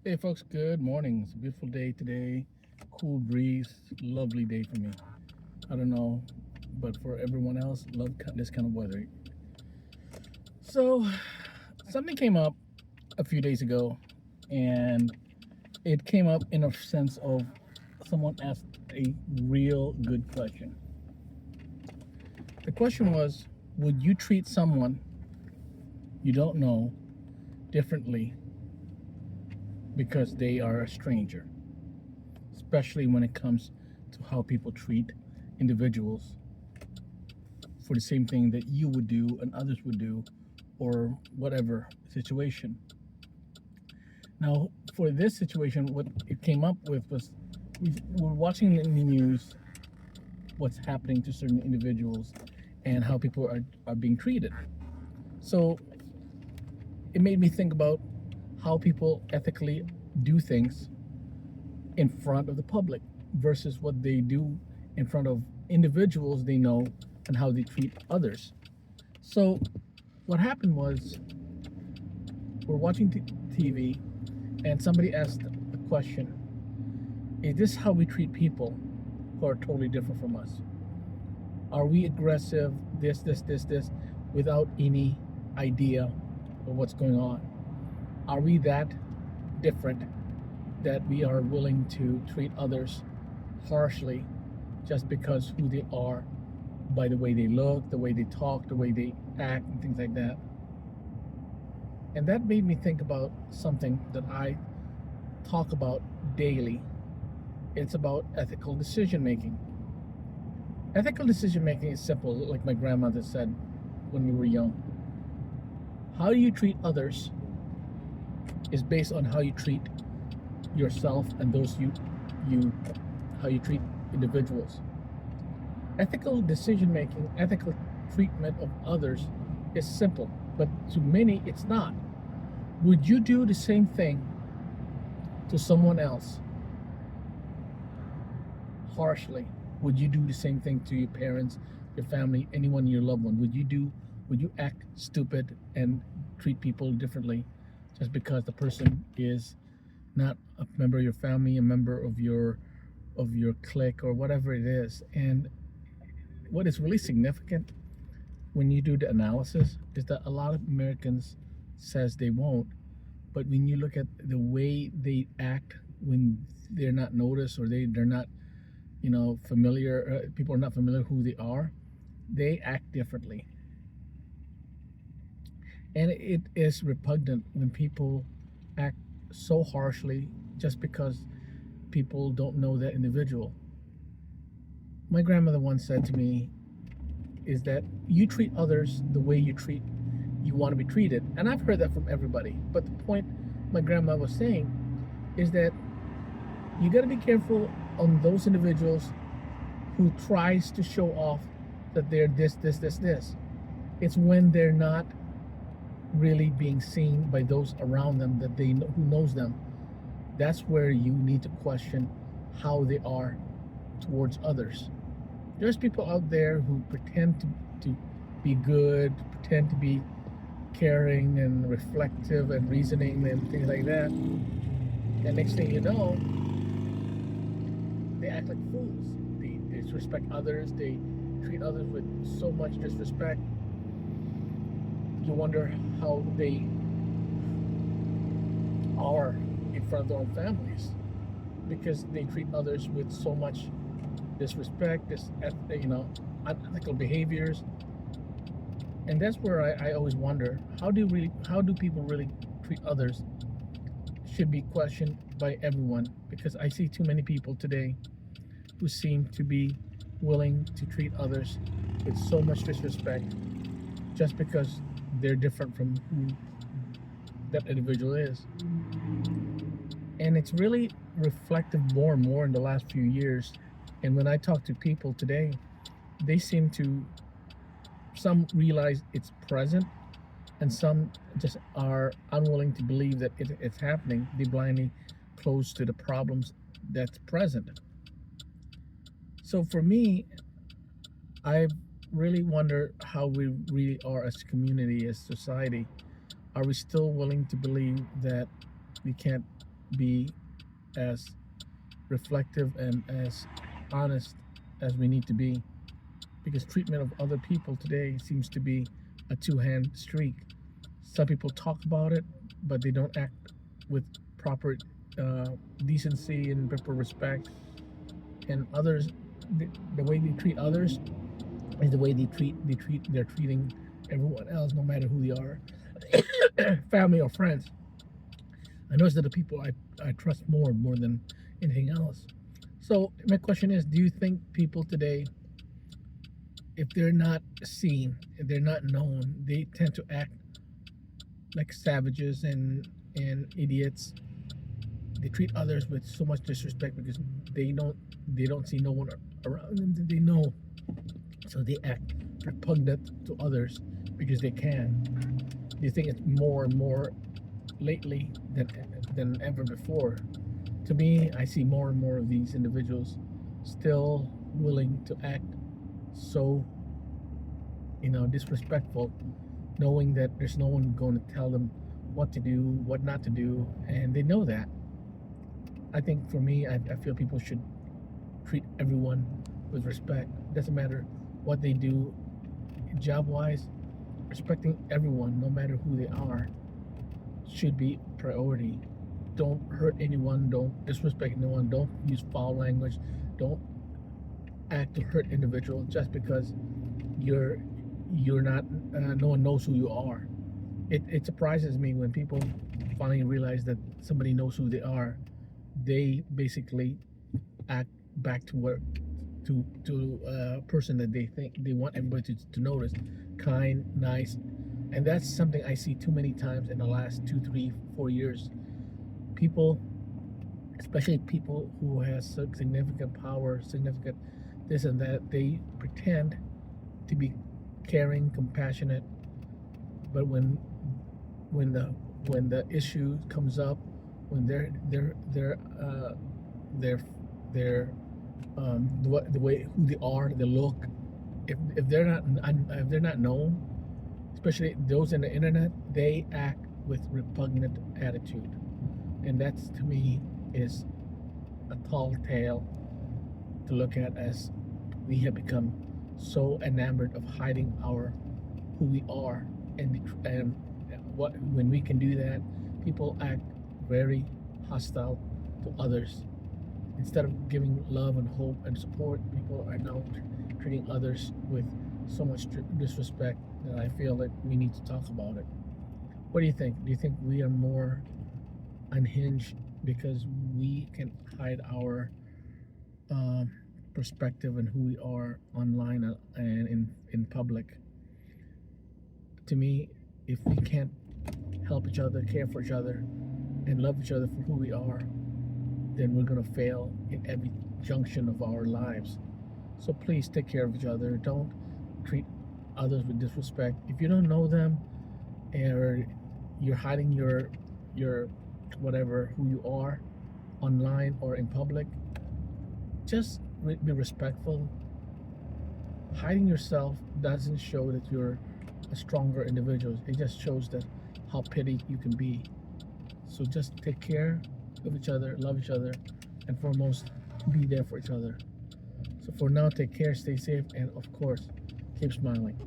Hey folks, good morning. It's a beautiful day today. Cool breeze, lovely day for me. I don't know, but for everyone else, love this kind of weather. So, something came up a few days ago, and it came up in a sense of someone asked a real good question. The question was, would you treat someone you don't know differently because they are a stranger? Especially when it comes to how people treat individuals for the same thing that you would do and others would do, or whatever situation. Now, for this situation, what it came up with was we're watching in the news what's happening to certain individuals and how people are being treated. So it made me think about how people ethically do things in front of the public versus what they do in front of individuals they know and how they treat others. So what happened was we're watching TV and somebody asked a question. Is this how we treat people who are totally different from us? Are we aggressive, this, without any idea of what's going on? Are we that different that we are willing to treat others harshly just because who they are, by the way they look, the way they talk, the way they act, and things like that? And that made me think about something that I talk about daily. It's about ethical decision making. Ethical decision making is simple, like my grandmother said when we were young. How you treat others is based on how you treat yourself and those you how you treat individuals. Ethical decision making, ethical treatment of others is simple, but to many it's not. Would you do the same thing to someone else harshly? Would you do the same thing to your parents, your family, anyone, your loved one? Would you act stupid and treat people differently just because the person is not a member of your family, a member of your clique or whatever it is? And what is really significant when you do the analysis is that a lot of Americans says they won't, but when you look at the way they act when they're not noticed or they're not familiar, people are not familiar who they are, they act differently. And it is repugnant when people act so harshly just because people don't know that individual. My grandmother once said to me is that you treat others the way you want to be treated. And I've heard that from everybody. But the point my grandma was saying is that you got to be careful on those individuals who tries to show off that they're this. It's when they're not really being seen by those around them that they know, who knows them. That's where you need to question how they are towards others. There's people out there who pretend to be good, pretend to be caring and reflective and reasoning and things like that. And next thing you know, they act like fools. They disrespect others. They treat others with so much disrespect. You wonder how they are in front of their own families because they treat others with so much disrespect, unethical behaviors. And that's where I always wonder how do people really treat others should be questioned by everyone, because I see too many people today who seem to be willing to treat others with so much disrespect just because they're different from who that individual is. And it's really reflective more and more in the last few years. And when I talk to people today, they seem to, some realize it's present and some just are unwilling to believe that it's happening. They blindly close to the problems that's present. So for me, I really wonder how we really are as a community, as society. Are we still willing to believe that we can't be as reflective and as honest as we need to be, because treatment of other people today seems to be a two-hand streak. Some people talk about it, but they don't act with proper decency and proper respect. And others, the way they treat others is the way they're treating everyone else, no matter who they are, family or friends. I notice that the people I trust more than anything else. So my question is, do you think people today, if they're not seen, if they're not known, they tend to act like savages and idiots? They treat others with so much disrespect because they don't see no one around them that they know, so they act repugnant to others because they can. Do you think it's more and more lately than ever before? To me, I see more and more of these individuals still willing to act so, disrespectful, knowing that there's no one going to tell them what to do, what not to do, and they know that. I think for me, I feel people should treat everyone with respect. Doesn't matter what they do, job-wise, respecting everyone, no matter who they are, should be priority. Don't hurt anyone. Don't disrespect anyone. Don't use foul language. Don't act to hurt individuals just because you're not. No one knows who you are. It surprises me when people finally realize that somebody knows who they are. They basically act back to where to a person that they think they want everybody to notice, kind, nice, and that's something I see too many times in the last 2, 3, 4 years. People, especially people who has significant power, significant this and that, they pretend to be caring, compassionate, but when the issue comes up, when the way who they are, the look, if they're not known, especially those in the internet, they act with repugnant attitude, and that's, to me, is a tall tale to look at, as we have become so enamored of hiding who we are, and when we can do that, people act very hostile to others. Instead of giving love and hope and support, people are now treating others with so much disrespect that I feel like we need to talk about it. What do you think? Do you think we are more unhinged because we can hide our perspective and who we are online and in public? To me, if we can't help each other, care for each other, and love each other for who we are, then we're going to fail in every junction of our lives. So please take care of each other. Don't treat others with disrespect. If you don't know them, or you're hiding your whatever, who you are, online or in public, just be respectful. Hiding yourself doesn't show that you're a stronger individual. It just shows that how petty you can be. So just take care of each other, love each other, and foremost, be there for each other. So for now, take care, stay safe, and of course, keep smiling.